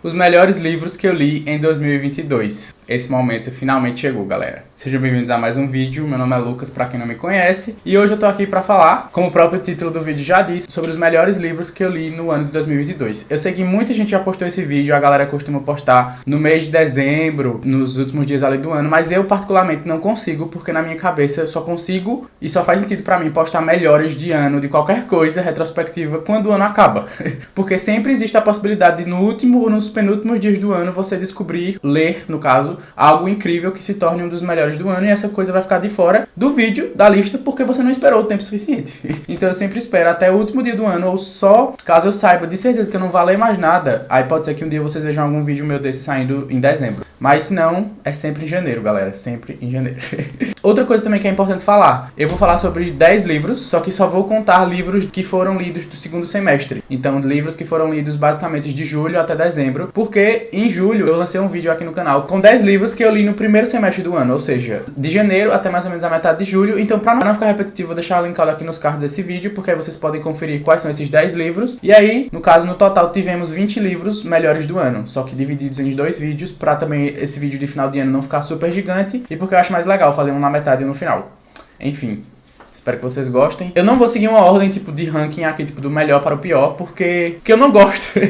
Os melhores livros que eu li em 2022. Esse momento finalmente chegou, galera. Sejam bem-vindos a mais um vídeo. Meu nome é Lucas, pra quem não me conhece. E hoje eu tô aqui pra falar, como o próprio título do vídeo já diz, sobre os melhores livros que eu li no ano de 2022. Eu sei que muita gente já postou esse vídeo, a galera costuma postar no mês de dezembro, nos últimos dias ali do ano, mas eu particularmente não consigo, porque na minha cabeça eu só consigo, e só faz sentido pra mim, postar melhores de ano, de qualquer coisa, retrospectiva, quando o ano acaba. Porque sempre existe a possibilidade de no último ou nos penúltimos dias do ano você descobrir, ler, no caso, algo incrível que se torne um dos melhores do ano, e essa coisa vai ficar de fora do vídeo, da lista, porque você não esperou o tempo suficiente. Então eu sempre espero até o último dia do ano, ou só caso eu saiba de certeza que eu não vou ler mais nada, aí pode ser que um dia vocês vejam algum vídeo meu desse saindo em dezembro. Mas se não, é sempre em janeiro, galera, sempre em janeiro. Outra coisa também que é importante falar, eu vou falar sobre 10 livros, só que só vou contar livros que foram lidos do segundo semestre. Então, livros que foram lidos basicamente de julho até dezembro, porque em julho eu lancei um vídeo aqui no canal com 10 livros que eu li no primeiro semestre do ano, ou seja, de janeiro até mais ou menos a metade de julho. Então, pra não ficar repetitivo, vou deixar linkado aqui nos cards esse vídeo, porque aí vocês podem conferir quais são esses 10 livros. E aí, no caso, no total, tivemos 20 livros melhores do ano, só que divididos em 2 vídeos, pra também esse vídeo de final de ano não ficar super gigante, e porque eu acho mais legal fazer um na metade e um no final. Enfim, espero que vocês gostem. Eu não vou seguir uma ordem tipo de ranking aqui, tipo do melhor para o pior, porque eu não gosto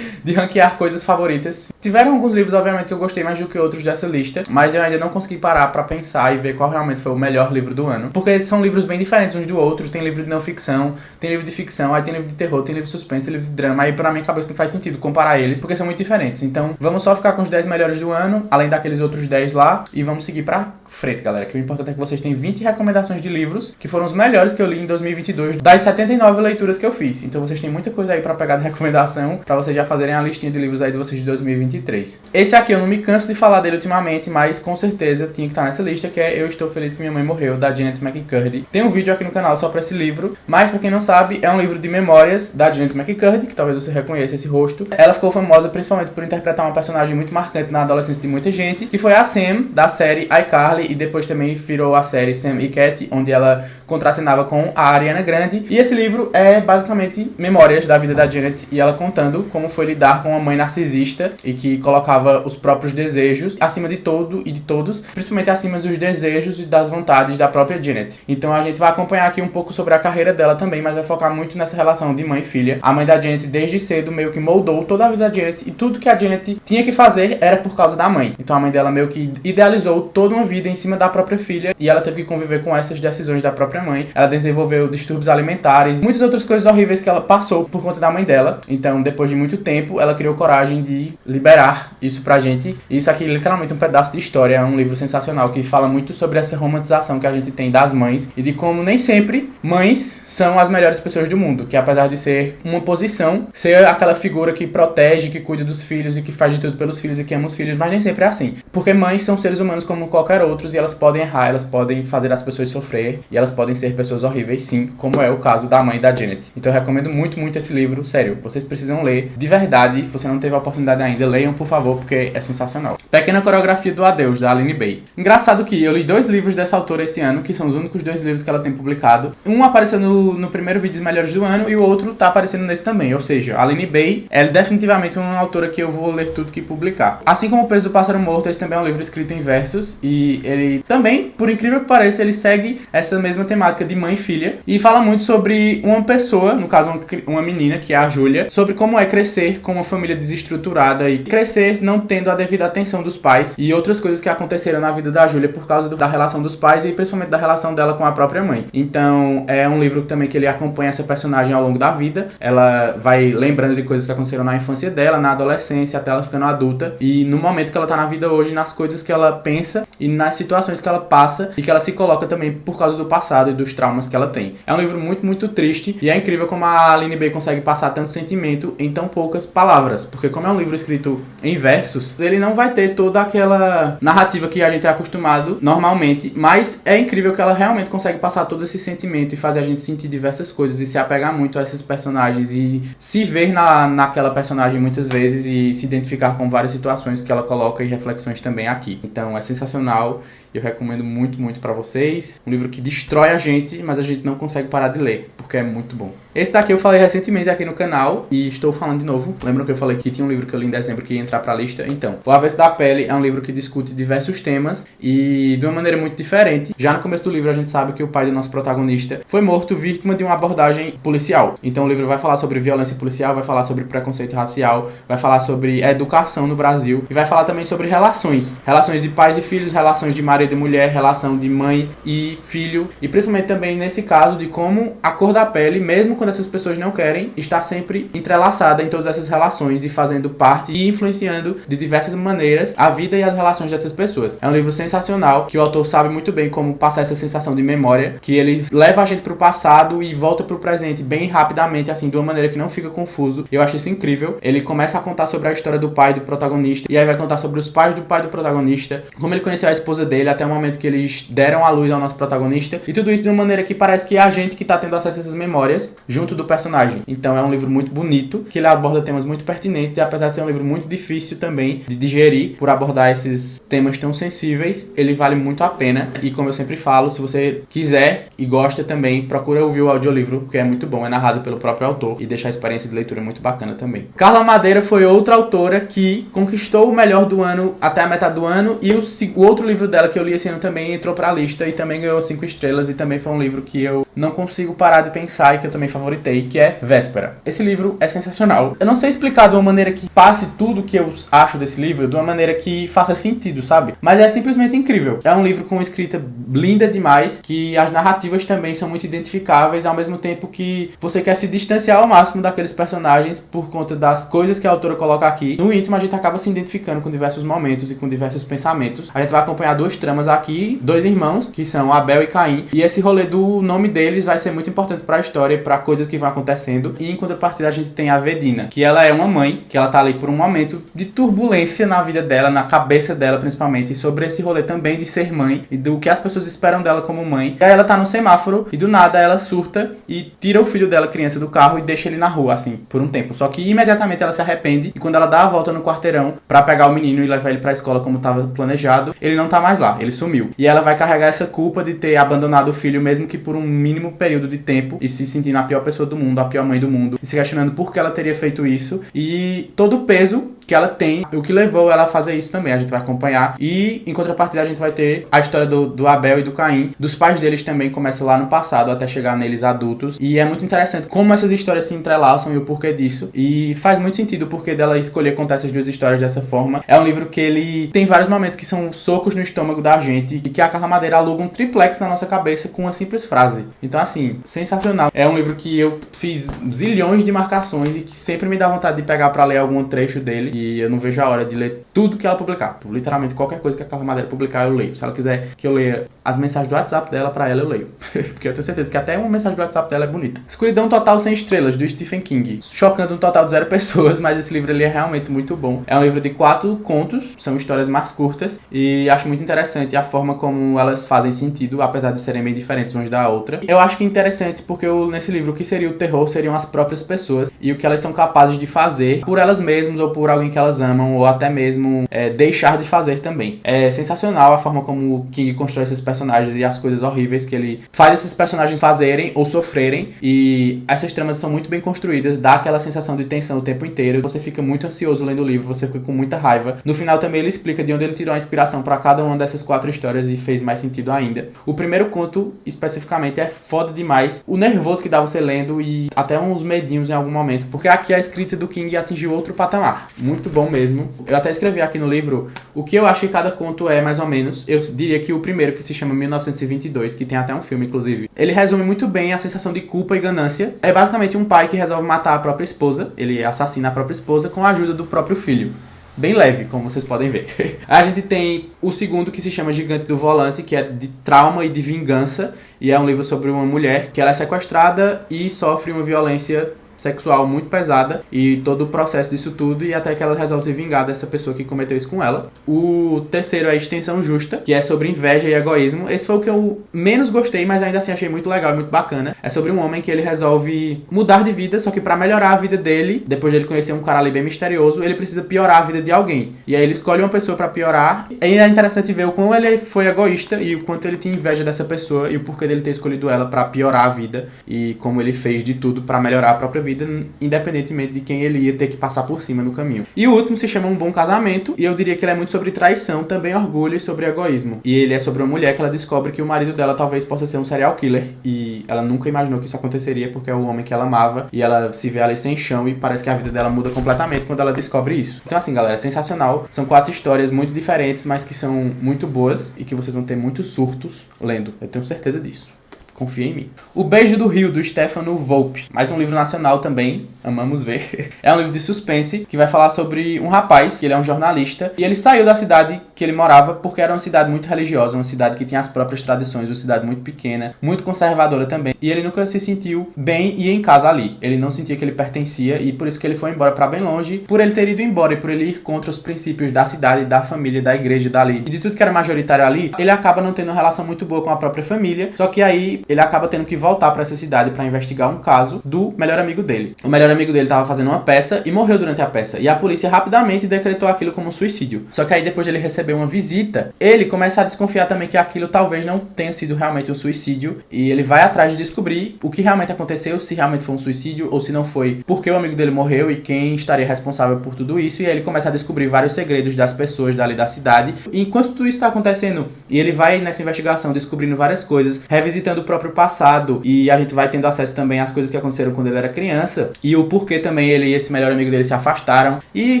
de ranquear coisas favoritas. Tiveram alguns livros, obviamente, que eu gostei mais do que outros dessa lista, mas eu ainda não consegui parar pra pensar e ver qual realmente foi o melhor livro do ano. Porque são livros bem diferentes uns do outro. Tem livro de não ficção, tem livro de ficção, aí tem livro de terror, tem livro de suspense, tem livro de drama. Aí pra minha cabeça não faz sentido comparar eles, porque são muito diferentes. Então vamos só ficar com os 10 melhores do ano, além daqueles outros 10 lá, e vamos seguir pra frente, galera, que o importante é que vocês têm 20 recomendações de livros, que foram os melhores que eu li em 2022, das 79 leituras que eu fiz. Então vocês têm muita coisa aí pra pegar de recomendação, pra vocês já fazerem a listinha de livros aí de vocês de 2023. Esse aqui eu não me canso de falar dele ultimamente, mas com certeza tinha que estar nessa lista, que é Eu Estou Feliz Que Minha Mãe Morreu, da Janet McCurdy. Tem um vídeo aqui no canal só pra esse livro, mas pra quem não sabe, é um livro de memórias da Janet McCurdy, que talvez você reconheça esse rosto. Ela ficou famosa principalmente por interpretar uma personagem muito marcante na adolescência de muita gente, que foi a Sam, da série iCarly, e depois também virou a série Sam e Cat, onde ela contracenava com a Ariana Grande. E esse livro é basicamente memórias da vida da Janet, e ela contando como foi lidar com uma mãe narcisista e que colocava os próprios desejos acima de todo e de todos, principalmente acima dos desejos e das vontades da própria Janet. Então a gente vai acompanhar aqui um pouco sobre a carreira dela também, mas vai focar muito nessa relação de mãe e filha. A mãe da Janet desde cedo meio que moldou toda a vida da Janet, e tudo que a Janet tinha que fazer era por causa da mãe. Então a mãe dela meio que idealizou toda uma vida em cima da própria filha, e ela teve que conviver com essas decisões da própria mãe. Ela desenvolveu distúrbios alimentares, muitas outras coisas horríveis que ela passou por conta da mãe dela. Então, depois de muito tempo, ela criou coragem de liberar isso pra gente. Isso aqui é literalmente um pedaço de história, é um livro sensacional que fala muito sobre essa romantização que a gente tem das mães, e de como nem sempre mães são as melhores pessoas do mundo, que apesar de ser uma posição, ser aquela figura que protege, que cuida dos filhos e que faz de tudo pelos filhos e que ama os filhos, mas nem sempre é assim. Porque mães são seres humanos como qualquer outros, e elas podem errar, elas podem fazer as pessoas sofrer, e elas podem ser pessoas horríveis, sim, como é o caso da mãe da Janet. Então eu recomendo muito, muito esse livro, sério, vocês precisam ler, de verdade. Se você não teve a oportunidade ainda, leiam, por favor, porque é sensacional. Pequena Coreografia do Adeus, da Aline Bay. Engraçado que eu li 2 livros dessa autora esse ano, que são os únicos 2 livros que ela tem publicado. Um apareceu no primeiro vídeo dos melhores do ano, e o outro tá aparecendo nesse também. Ou seja, a Aline Bay é definitivamente uma autora que eu vou ler tudo que publicar. Assim como O Peso do Pássaro Morto, esse também é um livro escrito em versos, e ele também, por incrível que pareça, ele segue essa mesma temática de mãe e filha, e fala muito sobre uma pessoa, no caso uma menina, que é a Júlia, sobre como é crescer com uma família desestruturada e crescer não tendo a devida atenção dos pais, e outras coisas que aconteceram na vida da Júlia por causa da relação dos pais e principalmente da relação dela com a própria mãe. Então é um livro também que ele acompanha essa personagem ao longo da vida. Ela vai lembrando de coisas que aconteceram na infância dela, na adolescência, até ela ficando adulta, e no momento que ela tá na vida hoje, nas coisas que ela pensa e nas situações que ela passa e que ela se coloca também por causa do passado e dos traumas que ela tem. É um livro muito, muito triste, e é incrível como a Aline Bay consegue passar tanto sentimento em tão poucas palavras, porque como é um livro escrito em versos, ele não vai ter toda aquela narrativa que a gente é acostumado normalmente, mas é incrível que ela realmente consegue passar todo esse sentimento e fazer a gente sentir diversas coisas e se apegar muito a esses personagens e se ver naquela personagem muitas vezes e se identificar com várias situações que ela coloca e reflexões também aqui. Então é sensacional. Eu recomendo muito, muito pra vocês. Um livro que destrói a gente, mas a gente não consegue parar de ler, porque é muito bom. Esse daqui eu falei recentemente aqui no canal e estou falando de novo. Lembram que eu falei que tinha um livro que eu li em dezembro que ia entrar pra lista? Então, O Avesso da Pele é um livro que discute diversos temas e de uma maneira muito diferente. Já no começo do livro a gente sabe que o pai do nosso protagonista foi morto vítima de uma abordagem policial. Então o livro vai falar sobre violência policial, vai falar sobre preconceito racial, vai falar sobre educação no Brasil e vai falar também sobre relações. Relações de pais e filhos, relações de marido e mulher, relação de mãe e filho e principalmente também nesse caso de como a cor da pele, mesmo quando essas pessoas não querem, está sempre entrelaçada em todas essas relações e fazendo parte e influenciando de diversas maneiras a vida e as relações dessas pessoas. É um livro sensacional, que o autor sabe muito bem como passar essa sensação de memória, que ele leva a gente pro passado e volta pro presente bem rapidamente, assim, de uma maneira que não fica confuso. Eu acho isso incrível. Ele começa a contar sobre a história do pai do protagonista, e aí vai contar sobre os pais do pai do protagonista, como ele conheceu a esposa dele, até o momento que eles deram a luz ao nosso protagonista, e tudo isso de uma maneira que parece que é a gente que tá tendo acesso a essas memórias, junto do personagem. Então é um livro muito bonito, que ele aborda temas muito pertinentes, e apesar de ser um livro muito difícil também de digerir, por abordar esses temas tão sensíveis, ele vale muito a pena. E como eu sempre falo, se você quiser e gosta também, procura ouvir o audiolivro, porque é muito bom, é narrado pelo próprio autor e deixa a experiência de leitura muito bacana também. Carla Madeira foi outra autora que conquistou o melhor do ano até a metade do ano, e o outro livro dela que eu li esse ano também entrou pra lista e também ganhou 5 estrelas, e também foi um livro que eu não consigo parar de pensar e que eu também favoritei, que é Véspera. Esse livro é sensacional. Eu não sei explicar de uma maneira que passe tudo que eu acho desse livro, de uma maneira que faça sentido, sabe? Mas é simplesmente incrível. É um livro com escrita linda demais, que as narrativas também são muito identificáveis, ao mesmo tempo que você quer se distanciar ao máximo daqueles personagens por conta das coisas que a autora coloca aqui. No íntimo, a gente acaba se identificando com diversos momentos e com diversos pensamentos. A gente vai acompanhar 2 tramas aqui, 2 irmãos, que são Abel e Caim, e esse rolê do nome deles vai ser muito importante pra história e pra coisas que vão acontecendo. E em contrapartida, a gente tem a Vedina, que ela é uma mãe, que ela tá ali por um momento de turbulência na vida dela, na cabeça dela principalmente, e sobre esse rolê também de ser mãe e do que as pessoas esperam dela como mãe. E aí ela tá no semáforo e do nada ela surta e tira o filho dela, criança, do carro e deixa ele na rua, assim, por um tempo. Só que imediatamente ela se arrepende e quando ela dá a volta no quarteirão pra pegar o menino e levar ele pra escola como tava planejado, ele não tá mais lá, ele sumiu. E ela vai carregar essa culpa de ter abandonado o filho, mesmo que por um mínimo período de tempo, e se sentindo a pior pessoa do mundo, a pior mãe do mundo, e se questionando por que ela teria feito isso, e todo o peso que ela tem, o que levou ela a fazer isso também, a gente vai acompanhar. E em contrapartida a gente vai ter a história do Abel e do Caim, dos pais deles também, começa lá no passado até chegar neles adultos, e é muito interessante como essas histórias se entrelaçam e o porquê disso, e faz muito sentido o porquê dela escolher contar essas 2 histórias dessa forma. É um livro que ele tem vários momentos que são socos no estômago da gente, e que a Carla Madeira aluga um triplex na nossa cabeça com uma simples frase. Então assim, sensacional. É um livro que eu fiz zilhões de marcações e que sempre me dá vontade de pegar pra ler algum trecho dele, e eu não vejo a hora de ler tudo que ela publicar. Literalmente qualquer coisa que a Carla Madeira publicar, eu leio. Se ela quiser que eu leia as mensagens do WhatsApp dela pra ela, eu leio. Porque eu tenho certeza que até uma mensagem do WhatsApp dela é bonita. Escuridão Total Sem Estrelas, do Stephen King. Chocando um total de 0 pessoas, mas esse livro ele é realmente muito bom. É um livro de 4 contos, são histórias mais curtas, e acho muito interessante a forma como elas fazem sentido, apesar de serem bem diferentes umas da outra. Eu acho que é interessante porque nesse livro o que seria o terror seriam as próprias pessoas, e o que elas são capazes de fazer por elas mesmas ou por alguém que elas amam, ou até mesmo deixar de fazer também. É sensacional a forma como o King constrói esses personagens e as coisas horríveis que ele faz esses personagens fazerem ou sofrerem, e essas tramas são muito bem construídas, dá aquela sensação de tensão o tempo inteiro, você fica muito ansioso lendo o livro, você fica com muita raiva. No final também ele explica de onde ele tirou a inspiração para cada uma dessas 4 histórias e fez mais sentido ainda. O primeiro conto, especificamente, é foda demais, o nervoso que dá você lendo e até uns medinhos em algum momento, porque aqui a escrita do King atingiu outro patamar, muito bom mesmo. Eu até escrevi aqui no livro o que eu acho que cada conto é, mais ou menos. Eu diria que o primeiro, que se chama 1922, que tem até um filme, inclusive, ele resume muito bem a sensação de culpa e ganância. É basicamente um pai que resolve matar a própria esposa, ele assassina a própria esposa com a ajuda do próprio filho. Bem leve, como vocês podem ver. A gente tem o segundo, que se chama Gigante do Volante, que é de trauma e de vingança, e é um livro sobre uma mulher que ela é sequestrada e sofre uma violência sexual muito pesada e todo o processo disso tudo, e até que ela resolve se vingar dessa pessoa que cometeu isso com ela. O terceiro é Extensão Justa, que é sobre inveja e egoísmo. Esse foi o que eu menos gostei, mas ainda assim achei muito legal e muito bacana. É sobre um homem que ele resolve mudar de vida, só que pra melhorar a vida dele, depois de ele conhecer um cara ali bem misterioso, ele precisa piorar a vida de alguém. E aí ele escolhe uma pessoa pra piorar. E é interessante ver o quão ele foi egoísta e o quanto ele tinha inveja dessa pessoa e o porquê dele ter escolhido ela pra piorar a vida e como ele fez de tudo pra melhorar a própria vida, independentemente de quem ele ia ter que passar por cima no caminho. E o último se chama Um Bom Casamento, e eu diria que ele é muito sobre traição, também orgulho e sobre egoísmo. E ele é sobre uma mulher que ela descobre que o marido dela talvez possa ser um serial killer, e ela nunca imaginou que isso aconteceria porque é o homem que ela amava, e ela se vê ali sem chão e parece que a vida dela muda completamente quando ela descobre isso. Então assim, galera, é sensacional. São 4 histórias muito diferentes, mas que são muito boas e que vocês vão ter muitos surtos lendo. Eu tenho certeza disso. Confia em mim. O Beijo do Rio, do Stefano Volpe. Mais um livro nacional também, amamos ver. É um livro de suspense que vai falar sobre um rapaz, que ele é um jornalista, e ele saiu da cidade que ele morava porque era uma cidade muito religiosa, uma cidade que tinha as próprias tradições, uma cidade muito pequena, muito conservadora também. E ele nunca se sentiu bem e em casa ali. Ele não sentia que ele pertencia e por isso que ele foi embora pra bem longe. Por ele ter ido embora e por ele ir contra os princípios da cidade, da família, da igreja, dali e de tudo que era majoritário ali, ele acaba não tendo uma relação muito boa com a própria família. Só que aí ele acaba tendo que voltar pra essa cidade pra investigar um caso do melhor amigo dele. O melhor amigo dele tava fazendo uma peça e morreu durante a peça. E a polícia rapidamente decretou aquilo como um suicídio. Só que aí depois de ele receber uma visita, ele começa a desconfiar também que aquilo talvez não tenha sido realmente um suicídio. E ele vai atrás de descobrir o que realmente aconteceu, se realmente foi um suicídio ou se não foi, porque o amigo dele morreu e quem estaria responsável por tudo isso. E aí ele começa a descobrir vários segredos das pessoas dali da cidade. E enquanto tudo isso está acontecendo, e ele vai nessa investigação descobrindo várias coisas, revisitando o próprio passado, e a gente vai tendo acesso também às coisas que aconteceram quando ele era criança, e o porquê também ele e esse melhor amigo dele se afastaram, e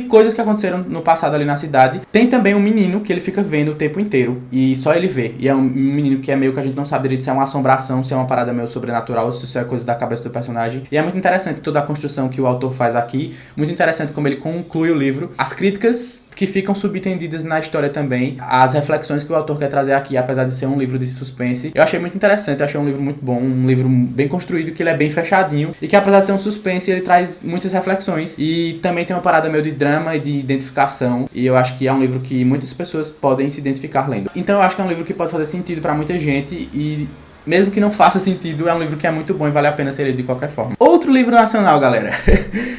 coisas que aconteceram no passado ali na cidade. Tem também um menino que ele fica vendo o tempo inteiro, e só ele vê, e é um menino que é meio que a gente não sabe direito se é uma assombração, se é uma parada meio sobrenatural, se isso é coisa da cabeça do personagem, e é muito interessante toda a construção que o autor faz aqui, muito interessante como ele conclui o livro, as críticas que ficam subentendidas na história também, as reflexões que o autor quer trazer aqui, apesar de ser um livro de suspense, eu achei muito interessante, eu achei um livro muito bom, um livro bem construído, que ele é bem fechadinho, e que apesar de ser um suspense, ele traz muitas reflexões, e também tem uma parada meio de drama e de identificação, e eu acho que é um livro que muitas pessoas podem se identificar lendo. Então eu acho que é um livro que pode fazer sentido pra muita gente, e mesmo que não faça sentido, é um livro que é muito bom e vale a pena ser lido de qualquer forma. Outro livro nacional, galera.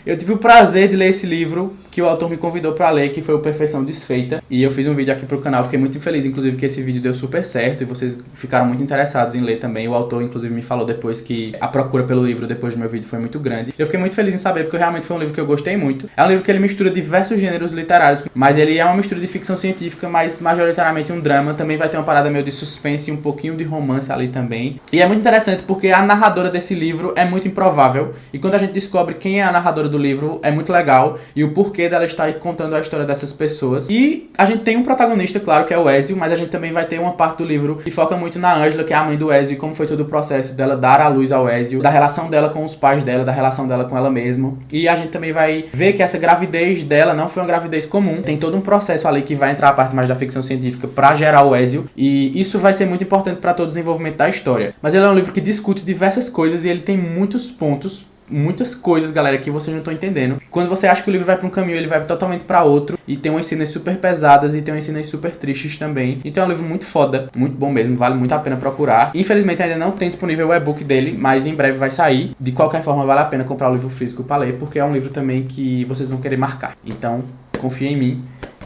Eu tive o prazer de ler esse livro que o autor me convidou pra ler, que foi o Perfeição Desfeita. E eu fiz um vídeo aqui pro canal, fiquei muito feliz, inclusive, que esse vídeo deu super certo e vocês ficaram muito interessados em ler também. O autor, inclusive, me falou depois que a procura pelo livro depois do meu vídeo foi muito grande. Eu fiquei muito feliz em saber, porque realmente foi um livro que eu gostei muito. É um livro que ele mistura diversos gêneros literários, mas ele é uma mistura de ficção científica, mas majoritariamente um drama. Também vai ter uma parada meio de suspense e um pouquinho de romance ali também. E é muito interessante porque a narradora desse livro é muito improvável. E quando a gente descobre quem é a narradora do livro, é muito legal. E o porquê dela estar contando a história dessas pessoas. E a gente tem um protagonista, claro, que é o Ezio, mas a gente também vai ter uma parte do livro que foca muito na Ângela, que é a mãe do Ezio, e como foi todo o processo dela dar à luz ao Ezio, da relação dela com os pais dela, da relação dela com ela mesma. E a gente também vai ver que essa gravidez dela não foi uma gravidez comum. Tem todo um processo ali que vai entrar a parte mais da ficção científica pra gerar o Ezio. E isso vai ser muito importante pra todo o desenvolvimento da história. Mas ele é um livro que discute diversas coisas e ele tem muitos pontos, muitas coisas, galera, que vocês não estão entendendo. Quando você acha que o livro vai pra um caminho, ele vai totalmente pra outro. E tem umas cenas super pesadas e tem umas cenas super tristes também. Então é um livro muito foda, muito bom mesmo, vale muito a pena procurar. Infelizmente ainda não tem disponível o e-book dele, mas em breve vai sair. De qualquer forma, vale a pena comprar o livro físico pra ler, porque é um livro também que vocês vão querer marcar. Então, confia em mim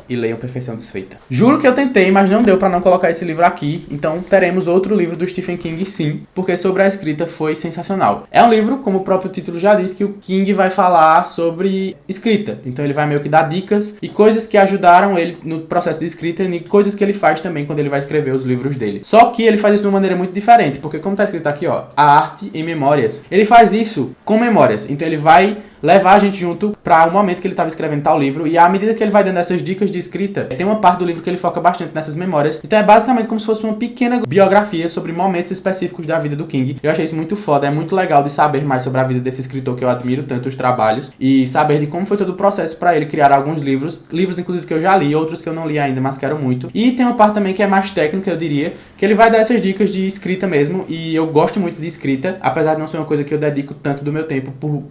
e leiam Perfeição Desfeita. Juro que eu tentei, mas não deu pra não colocar esse livro aqui, então teremos outro livro do Stephen King sim, porque sobre a escrita foi sensacional. É um livro, como o próprio título já diz, que o King vai falar sobre escrita, então ele vai meio que dar dicas e coisas que ajudaram ele no processo de escrita e coisas que ele faz também quando ele vai escrever os livros dele. Só que ele faz isso de uma maneira muito diferente, porque como tá escrito aqui, ó, a arte em memórias, ele faz isso com memórias, então ele vai levar a gente junto para o momento que ele estava escrevendo tal livro, e à medida que ele vai dando essas dicas de escrita, tem uma parte do livro que ele foca bastante nessas memórias, então é basicamente como se fosse uma pequena biografia sobre momentos específicos da vida do King. Eu achei isso muito foda, é muito legal de saber mais sobre a vida desse escritor que eu admiro tanto os trabalhos, e saber de como foi todo o processo para ele criar alguns livros inclusive que eu já li, outros que eu não li ainda, mas quero muito. E tem uma parte também que é mais técnica, eu diria, que ele vai dar essas dicas de escrita mesmo, e eu gosto muito de escrita, apesar de não ser uma coisa que eu dedico tanto do meu tempo por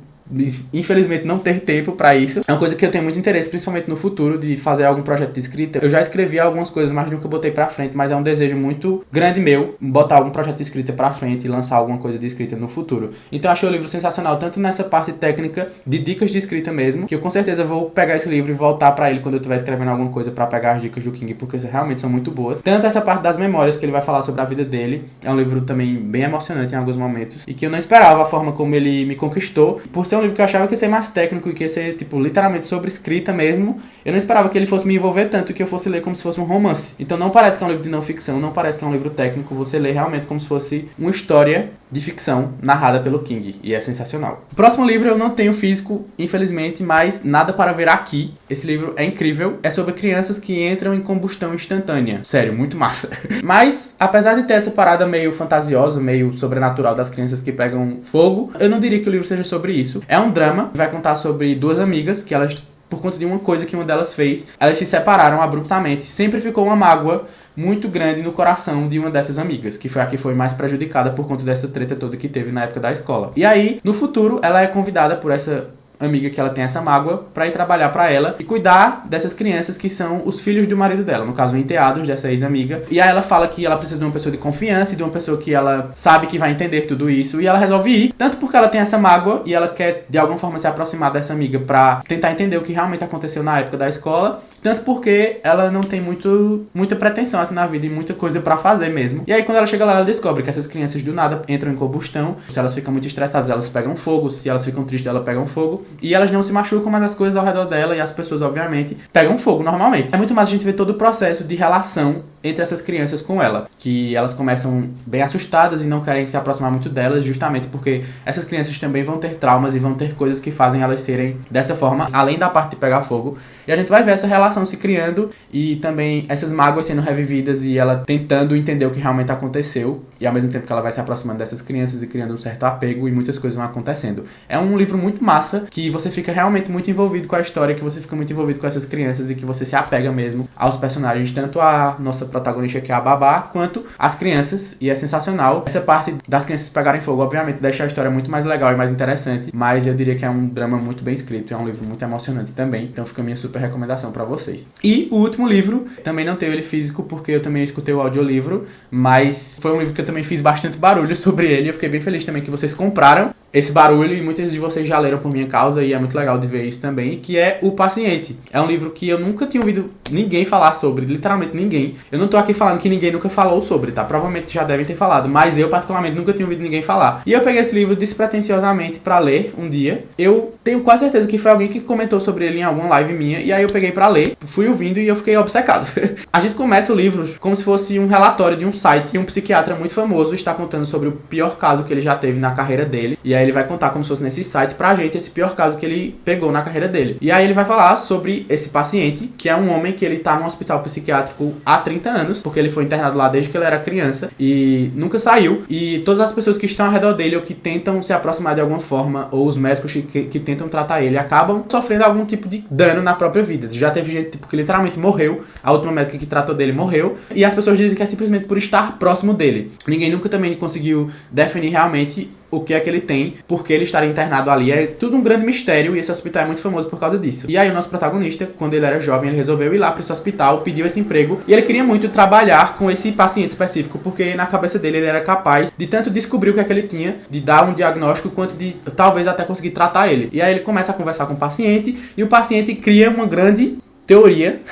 infelizmente não ter tempo pra isso. É uma coisa que eu tenho muito interesse, principalmente no futuro, de fazer algum projeto de escrita. Eu já escrevi algumas coisas, mas nunca botei pra frente, mas é um desejo muito grande meu, botar algum projeto de escrita pra frente e lançar alguma coisa de escrita no futuro. Então eu achei o livro sensacional, tanto nessa parte técnica, de dicas de escrita mesmo, que eu com certeza vou pegar esse livro e voltar pra ele quando eu estiver escrevendo alguma coisa pra pegar as dicas do King, porque realmente são muito boas. Tanto essa parte das memórias, que ele vai falar sobre a vida dele, é um livro também bem emocionante em alguns momentos, e que eu não esperava a forma como ele me conquistou, por ser um livro que eu achava que ia ser mais técnico e que ia ser, tipo, literalmente sobre escrita mesmo. Eu não esperava que ele fosse me envolver tanto, que eu fosse ler como se fosse um romance. Então não parece que é um livro de não ficção, não parece que é um livro técnico, você lê realmente como se fosse uma história de ficção narrada pelo King, e é sensacional. O próximo livro eu não tenho físico, infelizmente, mas nada para ver aqui. Esse livro é incrível, é sobre crianças que entram em combustão instantânea. Sério, muito massa. Mas, apesar de ter essa parada meio fantasiosa, meio sobrenatural das crianças que pegam fogo, eu não diria que o livro seja sobre isso. É um drama que vai contar sobre duas amigas que elas, por conta de uma coisa que uma delas fez, elas se separaram abruptamente. Sempre ficou uma mágoa muito grande no coração de uma dessas amigas, que foi a que foi mais prejudicada por conta dessa treta toda que teve na época da escola. E aí, no futuro, ela é convidada por essa amiga que ela tem essa mágoa pra ir trabalhar pra ela e cuidar dessas crianças que são os filhos do marido dela, no caso, enteados dessa ex-amiga. E aí ela fala que ela precisa de uma pessoa de confiança e de uma pessoa que ela sabe que vai entender tudo isso, e ela resolve ir, tanto porque ela tem essa mágoa e ela quer de alguma forma se aproximar dessa amiga pra tentar entender o que realmente aconteceu na época da escola, tanto porque ela não tem muita pretensão assim na vida e muita coisa pra fazer mesmo. E aí quando ela chega lá, ela descobre que essas crianças do nada entram em combustão. Se elas ficam muito estressadas, elas pegam fogo. Se elas ficam tristes, elas pegam fogo. E elas não se machucam, mas as coisas ao redor dela e as pessoas, obviamente, pegam fogo normalmente. É muito mais a gente ver todo o processo de relação entre essas crianças com ela, que elas começam bem assustadas e não querem se aproximar muito delas, justamente porque essas crianças também vão ter traumas e vão ter coisas que fazem elas serem dessa forma, além da parte de pegar fogo. E a gente vai ver essa relação se criando e também essas mágoas sendo revividas e ela tentando entender o que realmente aconteceu, e ao mesmo tempo que ela vai se aproximando dessas crianças e criando um certo apego, e muitas coisas vão acontecendo. É um livro muito massa, que você fica realmente muito envolvido com a história, que você fica muito envolvido com essas crianças e que você se apega mesmo aos personagens, tanto a nossa protagonista, que é a Babá, quanto as crianças, e é sensacional. Essa parte das crianças pegarem fogo, obviamente, deixa a história muito mais legal e mais interessante, mas eu diria que é um drama muito bem escrito, é um livro muito emocionante também, então fica a minha super recomendação pra vocês. E o último livro, também não tenho ele físico, porque eu também escutei o audiolivro, mas foi um livro que eu também fiz bastante barulho sobre ele, eu fiquei bem feliz também que vocês compraram esse barulho, e muitos de vocês já leram por minha causa, e é muito legal de ver isso também, que é O Paciente. É um livro que eu nunca tinha ouvido ninguém falar sobre, literalmente ninguém. Eu não tô aqui falando que ninguém nunca falou sobre, tá? Provavelmente já devem ter falado, mas eu particularmente nunca tinha ouvido ninguém falar. E eu peguei esse livro despretensiosamente pra ler um dia. Eu tenho quase certeza que foi alguém que comentou sobre ele em alguma live minha, e aí eu peguei pra ler, fui ouvindo e eu fiquei obcecado. A gente começa o livro como se fosse um relatório de um site, e um psiquiatra muito famoso está contando sobre o pior caso que ele já teve na carreira dele, e aí ele vai contar como se fosse nesse site pra gente esse pior caso que ele pegou na carreira dele. E aí ele vai falar sobre esse paciente, que é um homem que ele tá num hospital psiquiátrico há 30 anos, porque ele foi internado lá desde que ele era criança e nunca saiu, e todas as pessoas que estão ao redor dele ou que tentam se aproximar de alguma forma, ou os médicos que tentam tratar ele, acabam sofrendo algum tipo de dano na própria vida. Já teve gente tipo, que literalmente morreu, a última médica que tratou dele morreu, e as pessoas dizem que é simplesmente por estar próximo dele. Ninguém nunca também conseguiu definir realmente o que é que ele tem, porque ele estar internado ali. É tudo um grande mistério, e esse hospital é muito famoso por causa disso. E aí o nosso protagonista, quando ele era jovem, ele resolveu ir lá para esse hospital, pediu esse emprego, e ele queria muito trabalhar com esse paciente específico, porque na cabeça dele ele era capaz de tanto descobrir o que é que ele tinha, de dar um diagnóstico, quanto de talvez até conseguir tratar ele. E aí ele começa a conversar com o paciente, e o paciente cria uma grande teoria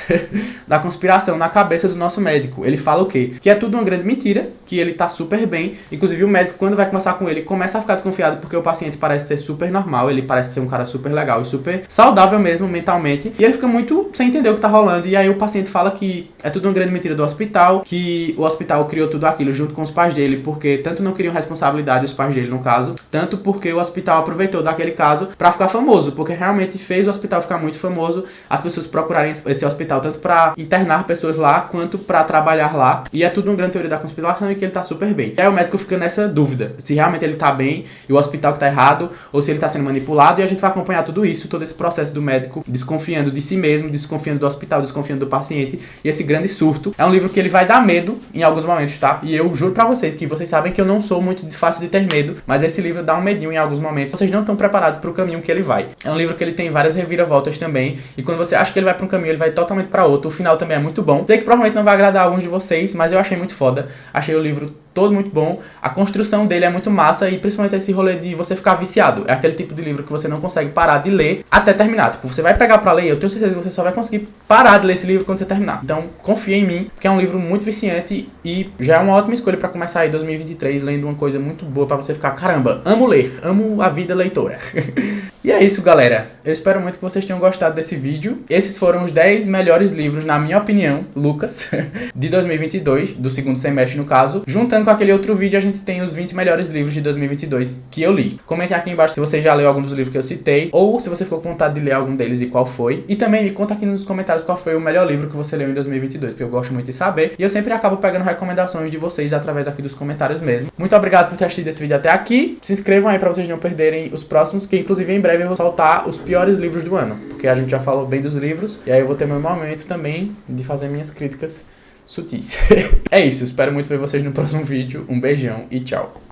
da conspiração na cabeça do nosso médico. Ele fala o quê? Que é tudo uma grande mentira, que ele tá super bem. Inclusive o médico, quando vai conversar com ele, começa a ficar desconfiado porque o paciente parece ser super normal, ele parece ser um cara super legal e super saudável mesmo mentalmente, e ele fica muito sem entender o que tá rolando. E aí o paciente fala que é tudo uma grande mentira do hospital, que o hospital criou tudo aquilo junto com os pais dele, porque tanto não queriam responsabilidade, os pais dele no caso, tanto porque o hospital aproveitou daquele caso pra ficar famoso, porque realmente fez o hospital ficar muito famoso, as pessoas procurarem criarem esse hospital tanto pra internar pessoas lá, quanto pra trabalhar lá. E é tudo uma grande teoria da conspiração e que ele tá super bem. E aí o médico fica nessa dúvida, se realmente ele tá bem e o hospital que tá errado, ou se ele tá sendo manipulado, e a gente vai acompanhar tudo isso, todo esse processo do médico desconfiando de si mesmo, desconfiando do hospital, desconfiando do paciente, e esse grande surto. É um livro que ele vai dar medo em alguns momentos, tá? E eu juro pra vocês que vocês sabem que eu não sou muito fácil de ter medo, mas esse livro dá um medinho em alguns momentos. Vocês não estão preparados pro caminho que ele vai. É um livro que ele tem várias reviravoltas também, e quando você acha que ele vai pra um caminho, ele vai totalmente pra outro. O final também é muito bom. Sei que provavelmente não vai agradar alguns de vocês, mas eu achei muito foda. Achei o livro todo muito bom. A construção dele é muito massa e principalmente esse rolê de você ficar viciado. É aquele tipo de livro que você não consegue parar de ler até terminar. Tipo, você vai pegar pra ler, eu tenho certeza que você só vai conseguir parar de ler esse livro quando você terminar. Então, confia em mim, porque é um livro muito viciante e já é uma ótima escolha pra começar aí 2023 lendo uma coisa muito boa pra você ficar, caramba, amo ler, amo a vida leitora. E é isso, galera. Eu espero muito que vocês tenham gostado desse vídeo. Esses foram os 10 melhores livros, na minha opinião, Lucas, de 2022, do segundo semestre no caso. Juntando com aquele outro vídeo, a gente tem os 20 melhores livros de 2022 que eu li. Comentem aqui embaixo se você já leu algum dos livros que eu citei, ou se você ficou com vontade de ler algum deles e qual foi. E também me conta aqui nos comentários qual foi o melhor livro que você leu em 2022, porque eu gosto muito de saber. E eu sempre acabo pegando recomendações de vocês através aqui dos comentários mesmo. Muito obrigado por ter assistido esse vídeo até aqui. Se inscrevam aí pra vocês não perderem os próximos, que inclusive em breve eu vou soltar os piores livros do ano, porque a gente já falou bem dos livros, e aí eu vou ter meu momento também de fazer minhas críticas sutis. É isso, espero muito ver vocês no próximo vídeo. Um beijão e tchau.